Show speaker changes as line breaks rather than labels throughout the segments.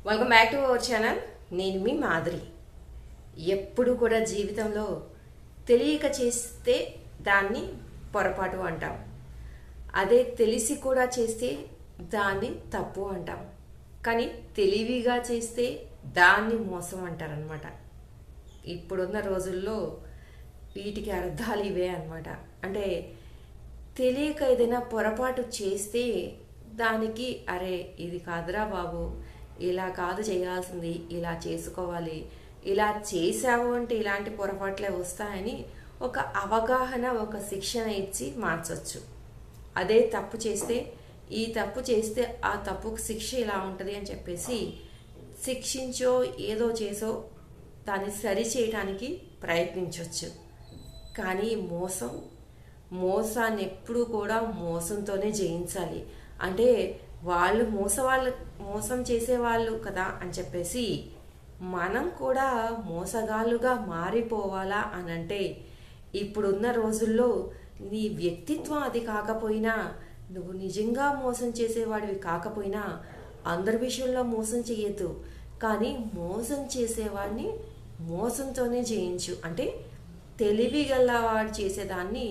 Welcome back to our channel. నేను మీ మాధురి. ఎప్పుడు కూడా జీవితంలో తెలియక చేస్తే దాన్ని పొరపాటు అంటాం. అదే తెలిసి కూడా చేస్తే దాన్ని తప్పు అంటాం. కానీ తెలివిగా చేస్తే దాన్ని మోసం అంటారనమాట. ఇప్పుడున్న రోజుల్లో వీటికి అర్థాలు ఇవే అనమాట. అంటే తెలియక ఏదైనా పొరపాటు చేస్తే దానికి అరే ఇది కాదురా బాబు, ఇలా కాదు చేయాల్సింది, ఇలా చేసుకోవాలి, ఇలా చేసావు అంటే ఇలాంటి పొరపాట్లే వస్తాయని ఒక అవగాహన, ఒక శిక్షణ ఇచ్చి మార్చవచ్చు. అదే తప్పు చేస్తే ఈ తప్పు చేస్తే ఆ తప్పుకు శిక్ష ఇలా ఉంటుంది అని చెప్పేసి శిక్షించో ఏదో చేసో దాన్ని సరి చేయడానికి ప్రయత్నించవచ్చు. కానీ మోసాన్ని ఎప్పుడూ కూడా మోసంతోనే జయించాలి. అంటే వాళ్ళు మోసం చేసేవాళ్ళు కదా అని చెప్పేసి మనం కూడా మోసగాళ్ళుగా మారిపోవాలా అని అంటే ఇప్పుడున్న రోజుల్లో నీ వ్యక్తిత్వం అది కాకపోయినా, నువ్వు నిజంగా మోసం చేసేవాడివి కాకపోయినా అందరి విషయంలో మోసం చేయొద్దు. కానీ మోసం చేసేవాడిని మోసంతోనే జయించు. అంటే తెలివి గలవాడు చేసేదాన్ని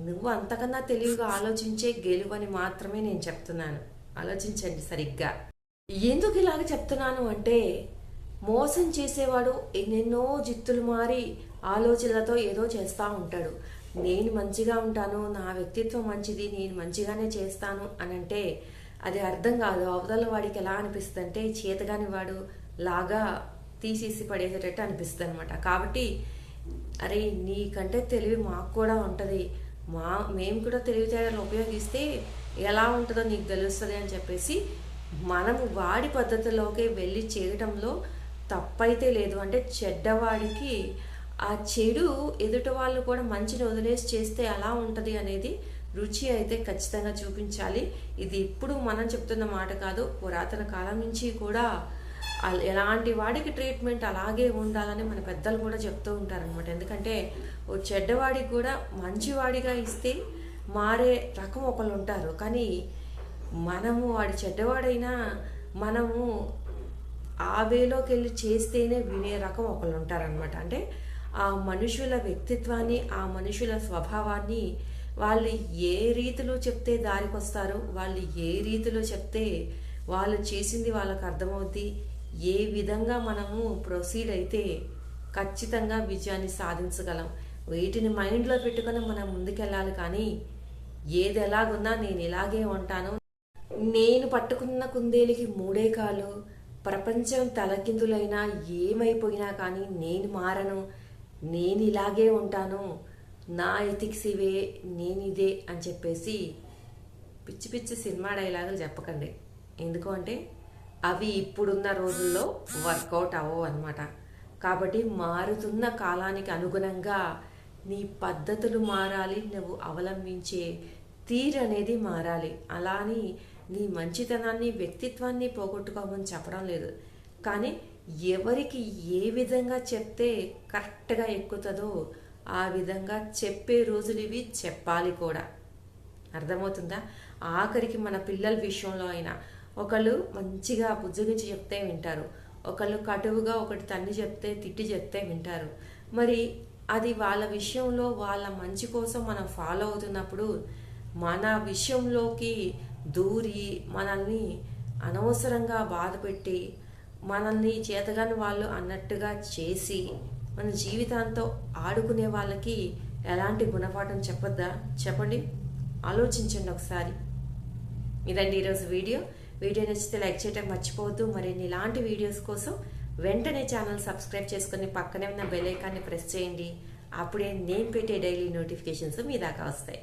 నువ్వు అంతకన్నా తెలివిగా ఆలోచించే గెలువని మాత్రమే నేను చెప్తున్నాను. ఆలోచించండి సరిగ్గా. ఎందుకు ఇలాగ చెప్తున్నాను అంటే మోసం చేసేవాడు ఎన్నెన్నో జిత్తులు మారి ఆలోచనలతో ఏదో చేస్తూ ఉంటాడు. నేను మంచిగా ఉంటాను, నా వ్యక్తిత్వం మంచిది, నేను మంచిగానే చేస్తాను అని అంటే అది అర్థం కాదు. అవతల వాడికి ఎలా అనిపిస్తుంది అంటే చేతగాని వాడు లాగా తీసేసి పడేసేటట్టు అనిపిస్తుంది అనమాట. కాబట్టి అరే నీకంటే తెలివి మాకు కూడా ఉంటుంది, మేము కూడా తెలివితేటలు ఉపయోగిస్తే ఎలా ఉంటుందో నీకు తెలుస్తుంది అని చెప్పేసి మనము వాడి పద్ధతిలోకి వెళ్ళి చేయటంలో తప్పైతే లేదు. అంటే చెడ్డవాడికి ఆ చెడు ఎదుటి వాళ్ళు కూడా మంచిని వదిలేసి చేస్తే ఎలా ఉంటుంది అనేది రుచి అయితే ఖచ్చితంగా చూపించాలి. ఇది ఇప్పుడు మనం చెప్తున్న మాట కాదు, పురాతన కాలం నుంచి కూడా ఎలాంటి వాడికి ట్రీట్మెంట్ అలాగే ఉండాలని మన పెద్దలు కూడా చెప్తూ ఉంటారనమాట. ఎందుకంటే ఓ చెడ్డవాడికి కూడా మంచివాడిగా ఇస్తే మారే రకం ఒకళ్ళు ఉంటారు. కానీ మనము వాడి చెడ్డవాడైనా మనము ఆ వేలోకి వెళ్ళి చేస్తేనే వినే రకం ఒకళ్ళు ఉంటారనమాట. అంటే ఆ మనుషుల వ్యక్తిత్వాన్ని, ఆ మనుషుల స్వభావాన్ని వాళ్ళు ఏ రీతిలో చెప్తే దారికి వస్తారు, వాళ్ళు ఏ రీతిలో చెప్తే వాళ్ళు చేసింది వాళ్ళకు అర్థమవుద్ది, ఏ విధంగా మనము ప్రొసీడ్ అయితే ఖచ్చితంగా విజయాన్ని సాధించగలం, వీటిని మైండ్లో పెట్టుకొని మనం ముందుకెళ్ళాలి. కానీ ఏది ఎలాగున్నా నేను ఇలాగే ఉంటాను, నేను పట్టుకున్న కుందేలికి మూడే కాలు, ప్రపంచం తలకిందులైనా ఏమైపోయినా కానీ నేను మారను, నేను ఇలాగే ఉంటాను, నా ఎథిక్స్ ఇవే, నేను ఇదే అని చెప్పేసి పిచ్చి పిచ్చి సినిమా డైలాగులు చెప్పకండి. ఎందుకు అంటే అవి ఇప్పుడున్న రోజుల్లో వర్కౌట్ అవ్వవు అనమాట. కాబట్టి మారుతున్న కాలానికి అనుగుణంగా నీ పద్ధతులు మారాలి, నువ్వు అవలంబించే తీరు అనేది మారాలి. అలా అని నీ మంచితనాన్ని, వ్యక్తిత్వాన్ని పోగొట్టుకోమని చెప్పడం లేదు. కానీ ఎవరికి ఏ విధంగా చెప్తే కరెక్ట్గా ఎక్కుతుందో ఆ విధంగా చెప్పే రోజులు ఇవి, చెప్పాలి కూడా. అర్థమవుతుందా? ఆఖరికి మన పిల్లల విషయంలో అయినా ఒకళ్ళు మంచిగా బుజ్జగించి చెప్తే వింటారు, ఒకళ్ళు కటువుగా ఒకటి తన్ని చెప్తే తిట్టి చెప్తే వింటారు. మరి అది వాళ్ళ విషయంలో వాళ్ళ మంచి కోసం మనం ఫాలో అవుతున్నప్పుడు మన విషయంలోకి దూరి మనల్ని అనవసరంగా బాధపెట్టి మనల్ని చేతగాని వాళ్ళు అన్నట్టుగా చేసి మన జీవితాంతో ఆడుకునే వాళ్ళకి ఎలాంటి గుణపాఠం చెప్పొద్దా? చెప్పండి, ఆలోచించండి ఒకసారి. ఇదండి ఈరోజు వీడియో నచ్చితే లైక్ చేయడం మర్చిపోవద్దు. మరిన్ని ఇలాంటి వీడియోస్ కోసం వెంటనే ఛానల్ సబ్స్క్రైబ్ చేసుకుని పక్కనే ఉన్న బెల్ ఐకాన్ని ప్రెస్ చేయండి. అప్పుడే నేను పెట్టే డైలీ నోటిఫికేషన్స్ మీ దాకా వస్తాయి.